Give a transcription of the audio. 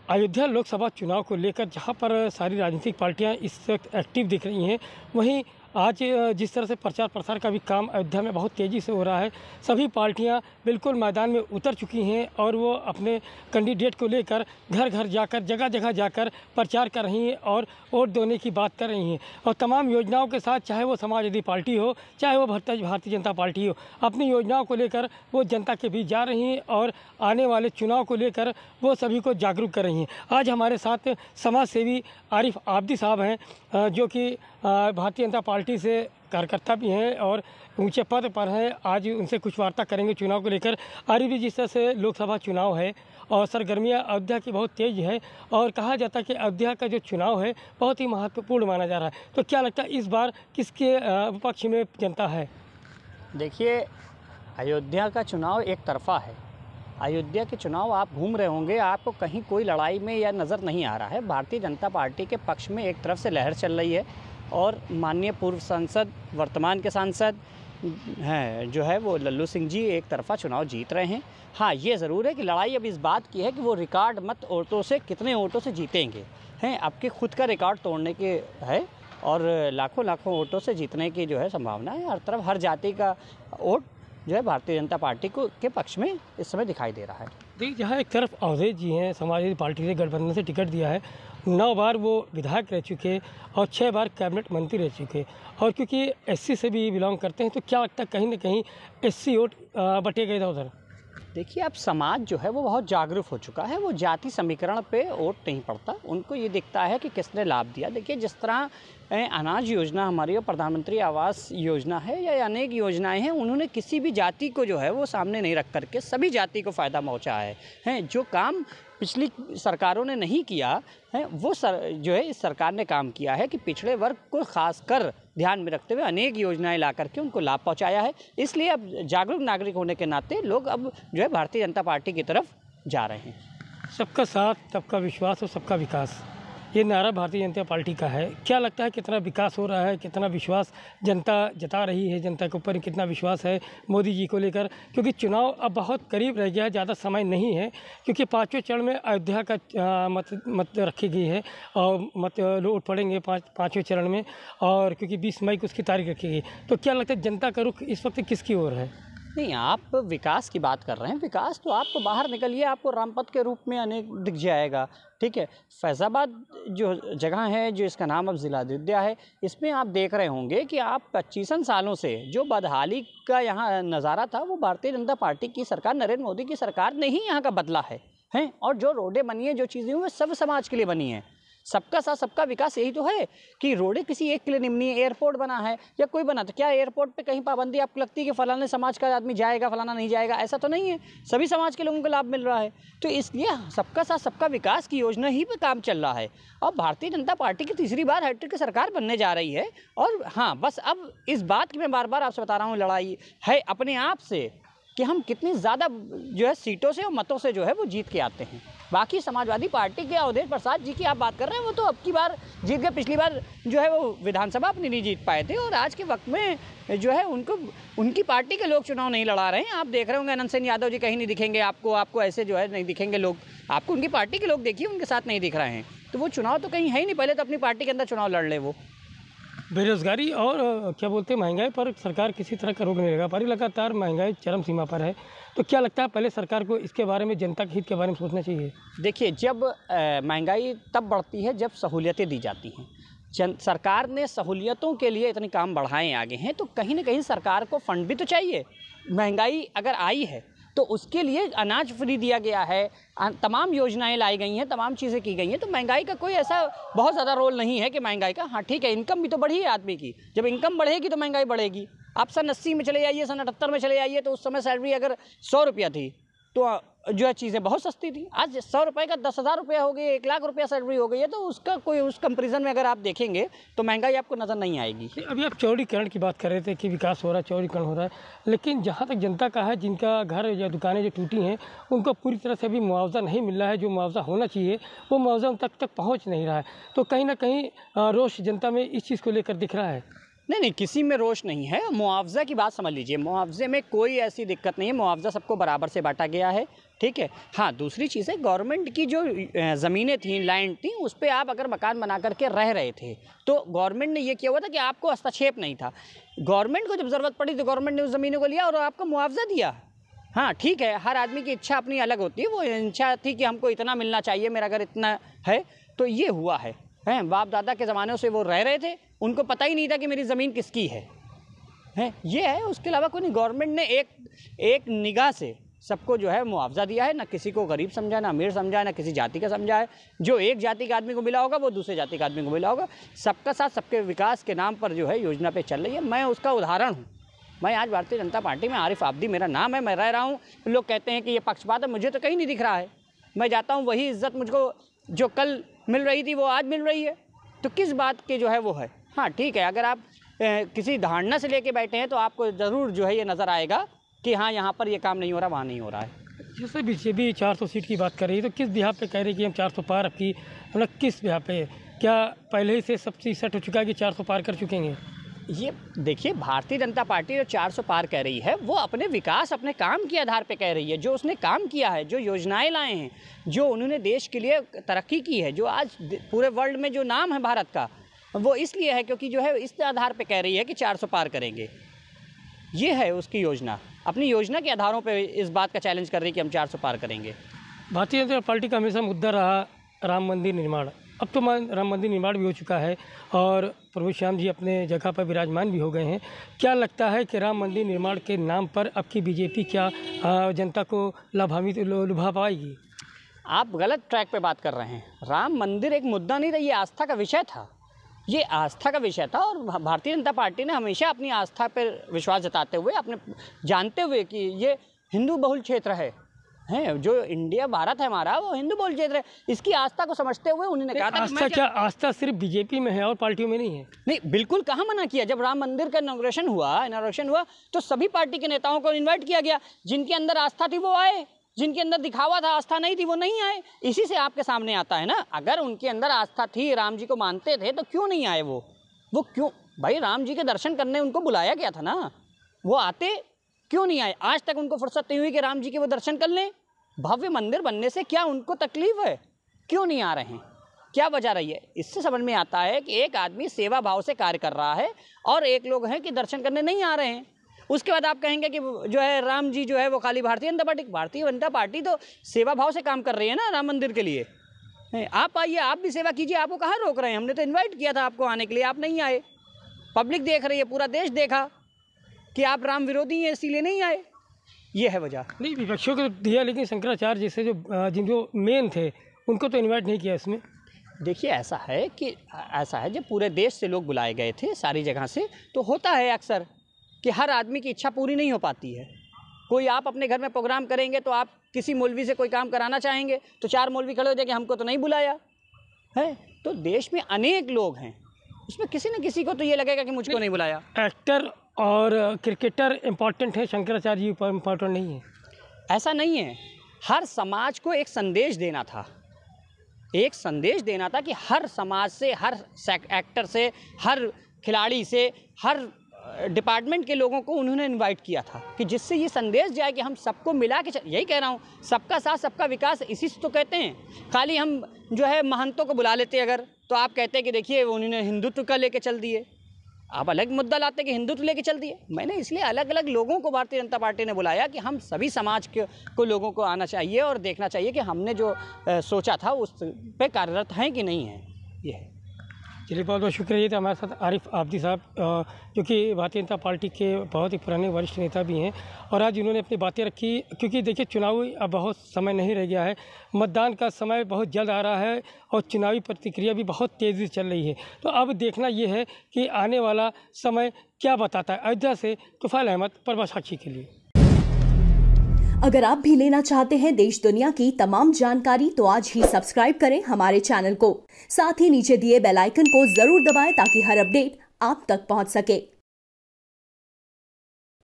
अयोध्या लोकसभा चुनाव को लेकर जहां पर सारी राजनीतिक पार्टियां इस वक्त एक्टिव दिख रही हैं, वहीं आज जिस तरह से प्रचार प्रसार का भी काम अयोध्या में बहुत तेज़ी से हो रहा है। सभी पार्टियां बिल्कुल मैदान में उतर चुकी हैं और वो अपने कैंडिडेट को लेकर घर घर जाकर, जगह जगह जाकर प्रचार कर रही हैं और वोट देने की बात कर रही हैं। और तमाम योजनाओं के साथ, चाहे वो समाजवादी पार्टी हो, चाहे वो भारतीय जनता पार्टी हो, अपनी योजनाओं को लेकर वो जनता के बीच जा रही हैं और आने वाले चुनाव को लेकर वो सभी को जागरूक कर रही हैं। आज हमारे साथ समाज सेवी आरिफ आब्दी साहब हैं, जो कि भारतीय जनता पार्टी से कार्यकर्ता भी हैं और ऊंचे पद पर हैं। आज उनसे कुछ वार्ता करेंगे चुनाव को लेकर। आरिफ जी, जिस तरह से लोकसभा चुनाव है और सरगर्मियां अयोध्या की बहुत तेज़ है और कहा जाता है कि अयोध्या का जो चुनाव है बहुत ही महत्वपूर्ण माना जा रहा है, तो क्या लगता है इस बार किसके पक्ष में जनता है? देखिए, अयोध्या का चुनाव एक तरफा है। अयोध्या के चुनाव आप घूम रहे होंगे, आपको कहीं कोई लड़ाई में या नज़र नहीं आ रहा है। भारतीय जनता पार्टी के पक्ष में एक तरफ से लहर चल रही है और माननीय पूर्व सांसद, वर्तमान के सांसद हैं जो है वो लल्लू सिंह जी एक तरफा चुनाव जीत रहे हैं। हाँ, ये ज़रूर है कि लड़ाई अब इस बात की है कि वो रिकॉर्ड मत वोटों से कितने वोटों से जीतेंगे हैं। आपके खुद का रिकॉर्ड तोड़ने के है और लाखों लाखों वोटों से जीतने की जो है संभावना है। हर तरफ हर जाति का वोट जो है भारतीय जनता पार्टी को के पक्ष में इस समय दिखाई दे रहा है। देखिए, जहाँ एक तरफ अवधेश जी हैं, समाजवादी पार्टी से गठबंधन से टिकट दिया है, 9 बार वो विधायक रह चुके और 6 बार कैबिनेट मंत्री रह चुके, और क्योंकि एससी से भी बिलोंग करते हैं, तो क्या लगता है कहीं ना कहीं एससी वोट बटे गए उधर? देखिए, अब समाज जो है वो बहुत जागरूक हो चुका है। वो जाति समीकरण पे वोट नहीं पड़ता, उनको ये दिखता है कि किसने लाभ दिया। देखिए, जिस तरह अनाज योजना हमारी और प्रधानमंत्री आवास योजना है या अनेक योजनाएं हैं, उन्होंने किसी भी जाति को जो है वो सामने नहीं रख करके सभी जाति को फ़ायदा पहुँचाया है। जो काम पिछली सरकारों ने नहीं किया है, वो जो है इस सरकार ने काम किया है कि पिछड़े वर्ग को खासकर ध्यान में रखते हुए अनेक योजनाएं ला करके उनको लाभ पहुंचाया है। इसलिए अब जागरूक नागरिक होने के नाते लोग अब जो है भारतीय जनता पार्टी की तरफ जा रहे हैं। सबका साथ, सबका विश्वास और सबका विकास, ये नारा भारतीय जनता पार्टी का है। क्या लगता है कितना विकास हो रहा है, कितना विश्वास जनता जता रही है, जनता के ऊपर कितना विश्वास है मोदी जी को लेकर? क्योंकि चुनाव अब बहुत करीब रह गया है, ज़्यादा समय नहीं है, क्योंकि 5वें चरण में अयोध्या का मत रखी गई है और मत वोट पड़ेंगे 5वें चरण में, और क्योंकि 20 मई को उसकी तारीख रखी गई। तो क्या लगता है जनता का रुख इस वक्त किसकी ओर है? नहीं, आप विकास की बात कर रहे हैं। विकास तो आपको बाहर निकलिए, आपको रामपथ के रूप में अनेक दिख जाएगा। ठीक है, फैज़ाबाद जो जगह है, जो इसका नाम अब ज़िला अयोध्या है, इसमें आप देख रहे होंगे कि आप 25 सालों से जो बदहाली का यहाँ नज़ारा था, वो भारतीय जनता पार्टी की सरकार, नरेंद्र मोदी की सरकार ने ही यहाँ का बदला है। और जो रोडें बनी हैं, जो चीज़ें हुई, वो सब समाज के लिए बनी हैं। सबका साथ सबका विकास यही तो है कि रोडें किसी एक के लिए नहीं है। एयरपोर्ट बना है या कोई बना, तो क्या एयरपोर्ट पे कहीं पाबंदी आपको लगती है कि फलाने समाज का आदमी जाएगा, फलाना नहीं जाएगा? ऐसा तो नहीं है, सभी समाज के लोगों को लाभ मिल रहा है। तो इसलिए सबका साथ सबका विकास की योजना ही पे काम चल रहा है। और भारतीय जनता पार्टी की तीसरी बार हैट्रिक की सरकार बनने जा रही है। और हाँ, बस अब इस बात की मैं बार बार आपसे बता रहा हूँ, लड़ाई है अपने आप से कि हम कितनी ज़्यादा जो है सीटों से और मतों से जो है वो जीत के आते हैं। बाकी समाजवादी पार्टी के अवधेश प्रसाद जी की आप बात कर रहे हैं, वो तो अब की बार जीत गए। पिछली बार जो है वो विधानसभा अपनी नहीं जीत पाए थे, और आज के वक्त में जो है उनको उनकी पार्टी के लोग चुनाव नहीं लड़ा रहे हैं। आप देख रहे होंगे अनंत सेन यादव जी कहीं नहीं दिखेंगे आपको ऐसे जो है नहीं दिखेंगे लोग। आपको उनकी पार्टी के लोग देखिए, उनके साथ नहीं दिख रहे हैं। तो वो चुनाव तो कहीं है ही नहीं। पहले तो अपनी पार्टी के अंदर चुनाव लड़ ले। वो बेरोजगारी और क्या बोलते हैं महंगाई पर सरकार किसी तरह का रोक नहीं लगा पा रही। लगातार महंगाई चरम सीमा पर है, तो क्या लगता है पहले सरकार को इसके बारे में, जनता के हित के बारे में सोचना चाहिए? देखिए, जब महंगाई तब बढ़ती है जब सहूलियतें दी जाती हैं। सरकार ने सहूलियतों के लिए इतने काम बढ़ाए आगे हैं, तो कहीं ना कहीं सरकार को फंड भी तो चाहिए। महंगाई अगर आई है तो उसके लिए अनाज फ्री दिया गया है, तमाम योजनाएं लाई गई हैं, तमाम चीज़ें की गई हैं। तो महंगाई का कोई ऐसा बहुत ज़्यादा रोल नहीं है कि महंगाई का। हाँ ठीक है, इनकम भी तो बढ़ी है आदमी की। जब इनकम बढ़ेगी तो महंगाई बढ़ेगी। आप सन 80 में चले जाइए, सन 78 में चले जाइए, तो उस समय सैलरी अगर 100 रुपया थी तो जो है चीज़ें बहुत सस्ती थी। आज 100 रुपये का 10,000 रुपया हो गई, 1 लाख रुपया सैलरी हो गई है। तो उसका कोई उस कंपैरिजन में अगर आप देखेंगे तो महंगाई आपको नज़र नहीं आएगी। अभी आप चौड़ीकरण की बात कर रहे थे कि विकास हो रहा है, चौड़ीकरण हो रहा है, लेकिन जहाँ तक जनता का है, जिनका घर या दुकानें जो टूटी हैं, उनको पूरी तरह से अभी मुआवजा नहीं मिल रहा है। जो मुआवजा होना चाहिए वो मुआवजा उन तक पहुँच नहीं रहा है। तो कहीं ना कहीं रोष जनता में इस चीज़ को लेकर दिख रहा है। नहीं नहीं, किसी में रोष नहीं है। मुआवजा की बात समझ लीजिए, मुआवजे में कोई ऐसी दिक्कत नहीं है, मुआवजा सबको बराबर से बांटा गया है, ठीक है। हाँ, दूसरी चीज़ है, गवर्नमेंट की जो ज़मीनें थी, लैंड थी, उस पर आप अगर मकान बना करके रह रहे थे तो गवर्नमेंट ने ये किया हुआ था कि आपको हस्तक्षेप नहीं था। गवर्नमेंट को जब ज़रूरत पड़ी तो गवर्नमेंट ने उस ज़मीनों को लिया और आपको मुआवजा दिया। हाँ ठीक है, हर आदमी की इच्छा अपनी अलग होती है। वो इच्छा थी कि हमको इतना मिलना चाहिए, मेरा घर इतना है, तो ये हुआ है। बाप दादा के ज़माने से वो रह रहे थे, उनको पता ही नहीं था कि मेरी ज़मीन किसकी है। ये है, उसके अलावा कोई नहीं। गवर्नमेंट ने एक निगाह से सबको जो है मुआवजा दिया है, ना किसी को गरीब समझा, ना अमीर समझा है, ना किसी जाति का समझा है। जो एक जाति के आदमी को मिला होगा वो दूसरे जाति के आदमी को मिला होगा। सबका साथ सबके विकास के नाम पर जो है योजना पे चल रही है। मैं उसका उदाहरण हूँ। मैं आज भारतीय जनता पार्टी में, आरिफ आब्दी मेरा नाम है, मैं रह रहा हूँ। लोग कहते हैं कि ये पक्षपात है, मुझे तो कहीं नहीं दिख रहा है। मैं जाता हूँ, वही इज़्ज़त मुझको जो कल मिल रही थी वो आज मिल रही है, तो किस बात की जो है वो है। हाँ ठीक है, अगर आप किसी धारणा से लेके बैठे हैं तो आपको ज़रूर जो है ये नज़र आएगा कि हाँ यहाँ पर ये काम नहीं हो रहा, वहाँ नहीं हो रहा है। जैसे बीजेपी 400 सीट की बात कर रही है, तो किस बिहार पे कह रही है कि हम 400 पार आपकी, मतलब किस बिहार पे? क्या पहले ही से सब चीज़ सेट हो चुका है कि 400 पार कर चुके हैं? ये देखिए, भारतीय जनता पार्टी जो 400 पार कह रही है वो अपने विकास, अपने काम के आधार पे कह रही है। जो उसने काम किया है, जो योजनाएं लाए हैं, जो उन्होंने देश के लिए तरक्की की है, जो आज पूरे वर्ल्ड में जो नाम है भारत का, वो इसलिए है क्योंकि जो है इस आधार पे कह रही है कि 400 पार करेंगे। ये है उसकी योजना। अपनी योजना के आधारों पे इस बात का चैलेंज कर रही है कि हम 400 पार करेंगे। भारतीय जनता पार्टी का हमेशा मुद्दा रहा राम मंदिर निर्माण। अब तो राम मंदिर निर्माण भी हो चुका है और प्रभु श्याम जी अपने जगह पर विराजमान भी हो गए हैं। क्या लगता है कि राम मंदिर निर्माण के नाम पर अब की बीजेपी क्या जनता को लुभा पाएगी? आप गलत ट्रैक पे बात कर रहे हैं। राम मंदिर एक मुद्दा नहीं था, ये आस्था का विषय था। ये आस्था का विषय था और भारतीय जनता पार्टी ने हमेशा अपनी आस्था पर विश्वास जताते हुए, अपने जानते हुए कि ये हिंदू बहुल क्षेत्र है, जो इंडिया भारत है हमारा, वो हिंदू बहुल क्षेत्र है, इसकी आस्था को समझते हुए उन्होंने कहा था आस्था क्या आस्था सिर्फ बीजेपी में है और पार्टियों में नहीं है? नहीं, बिल्कुल कहाँ मना किया। जब राम मंदिर का इनॉग्रेशन हुआ तो सभी पार्टी के नेताओं को इन्वाइट किया गया। जिनके अंदर आस्था थी वो आए, जिनके अंदर दिखावा था, आस्था नहीं थी, वो नहीं आए। इसी से आपके सामने आता है ना, अगर उनके अंदर आस्था थी, राम जी को मानते थे, तो क्यों नहीं आए वो क्यों? भाई राम जी के दर्शन करने उनको बुलाया गया था ना, वो आते क्यों नहीं आए? आज तक उनको फुर्सत नहीं हुई कि राम जी के वो दर्शन कर लें। भव्य मंदिर बनने से क्या उनको तकलीफ है? क्यों नहीं आ रहे हैं? क्या वजह रही है? इससे समझ में आता है कि एक आदमी सेवा भाव से कार्य कर रहा है और एक लोग हैं कि दर्शन करने नहीं आ रहे हैं। उसके बाद आप कहेंगे कि जो है राम जी जो है वो खाली भारतीय जनता पार्टी तो सेवा भाव से काम कर रही है ना राम मंदिर के लिए। आप आइए, आप भी सेवा कीजिए, आपको कहाँ रोक रहे हैं? हमने तो इन्वाइट किया था आपको आने के लिए, आप नहीं आए। पब्लिक देख रही है, पूरा देश देखा कि आप राम विरोधी हैं, इसीलिए नहीं आए। ये है वजह। नहीं, विपक्षियों को दिया, लेकिन शंकराचार्य जैसे जो मेन थे उनको तो इनवाइट नहीं किया इसमें। देखिए, ऐसा है जब पूरे देश से लोग बुलाए गए थे सारी जगह से, तो होता है अक्सर कि हर आदमी की इच्छा पूरी नहीं हो पाती है। कोई आप अपने घर में प्रोग्राम करेंगे तो आप किसी मौलवी से कोई काम कराना चाहेंगे तो 4 मौलवी खड़े हो जाएंगे, हमको तो नहीं बुलाया है। तो देश में अनेक लोग हैं, उसमें किसी न किसी को तो ये लगेगा कि मुझको नहीं बुलाया। एक्टर और क्रिकेटर इम्पॉर्टेंट है, शंकराचार्य जी इम्पॉर्टेंट नहीं है? ऐसा नहीं है। हर समाज को एक संदेश देना था, कि हर समाज से, हर एक्टर से, हर खिलाड़ी से, हर डिपार्टमेंट के लोगों को उन्होंने इनवाइट किया था कि जिससे ये संदेश जाए कि हम सबको मिला के यही कह रहा हूँ, सबका साथ सबका विकास, इसी से तो कहते हैं। खाली हम जो है महंतों को बुला लेते अगर, तो आप कहते हैं कि देखिए उन्होंने हिंदुत्व का लेके चल दिए। आप अलग मुद्दा लाते कि हिंदुत्व लेके चल दिए। मैंने इसलिए अलग अलग लोगों को भारतीय जनता पार्टी ने बुलाया कि हम सभी समाज को लोगों को आना चाहिए और देखना चाहिए कि हमने जो सोचा था उस पे कार्यरत हैं कि नहीं है। ये है। चलिए, बहुत बहुत शुक्रिया। तो हमारे साथ आरिफ आब्दी साहब, जो कि भारतीय जनता पार्टी के बहुत ही पुराने वरिष्ठ नेता भी हैं, और आज उन्होंने अपनी बातें रखी। क्योंकि देखिए, चुनावी अब बहुत समय नहीं रह गया है, मतदान का समय बहुत जल्द आ रहा है और चुनावी प्रतिक्रिया भी बहुत तेज़ी से चल रही है। तो अब देखना ये है कि आने वाला समय क्या बताता है। अयोध्या से तुफैल अहमद, प्रभा साक्षी के लिए। अगर आप भी लेना चाहते हैं देश दुनिया की तमाम जानकारी, तो आज ही सब्सक्राइब करें हमारे चैनल को। साथ ही नीचे दिए बेल आइकन को जरूर दबाएं ताकि हर अपडेट आप तक पहुंच सके।